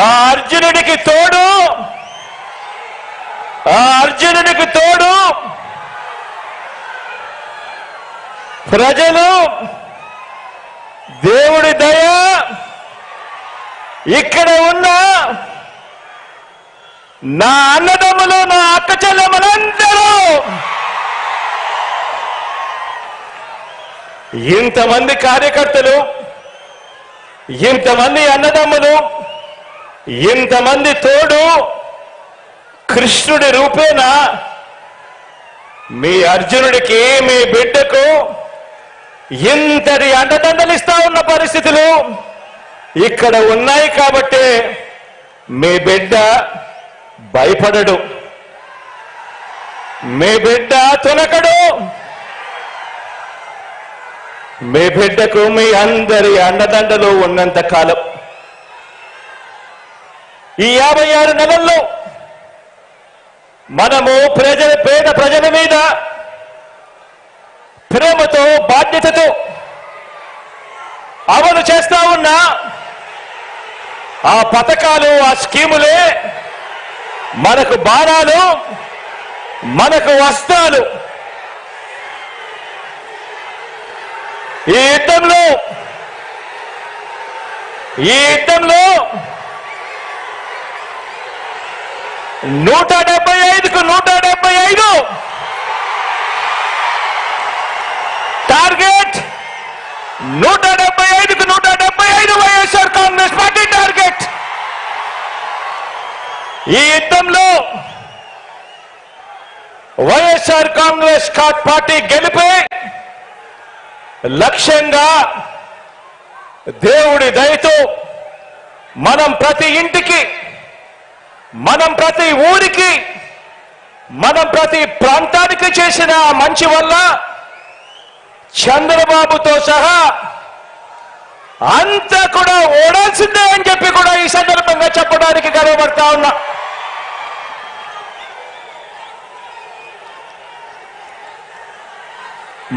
ఆ అర్జునుడికి తోడు ప్రజలు, దేవుడి దయ, ఇక్కడ ఉన్న నా అన్నదమ్ములు, నా అక్క చెల్లెమ్మలందరూ, ఇంతమంది కార్యకర్తలు, ఇంతమంది అన్నదమ్ములు, ఇంతమంది తోడు కృష్ణుడి రూపేణ మీ అర్జునుడికి, మీ బిడ్డకు ఇంతటి అండదండలిస్తా ఉన్న పరిస్థితులు ఇక్కడ ఉన్నాయి. కాబట్టి మీ బిడ్డ భయపడడు, మీ బిడ్డ తునకడు. మీ బిడ్డకు మీ అందరి అండదండలు ఉన్నంత కాలం, ఈ 56 నెలల్లో మనము పేద ప్రజల మీద ప్రేమతో, బాధ్యతతో అమలు చేస్తా ఉన్న ఆ పథకాలు, ఆ స్కీములే మనకు బాణాలు, మనకు వస్త్రాలు. ఈ యుద్ధంలో 175కు 175 టార్గెట్, 175కు 175 వైఎస్ఆర్ కాంగ్రెస్ పార్టీ టార్గెట్. ఈ యుద్ధంలో వైఎస్ఆర్ కాంగ్రెస్ పార్టీ గెలిపే లక్ష్యంగా దేవుడి దయతో మనం ప్రతి ఇంటికి, మనం ప్రతి ఊరికి, మనం ప్రతి ప్రాంతానికి చేసిన మంచి వల్ల చంద్రబాబుతో సహా అంతా కూడా ఓడాల్సిందే అని చెప్పి కూడా ఈ సందర్భంగా చెప్పడానికి గర్వపడతా ఉన్నా.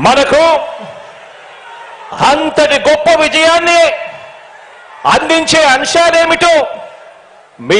మనకు అంతటి గొప్ప విజయాన్ని అందించే అంశాలేమిటో మీ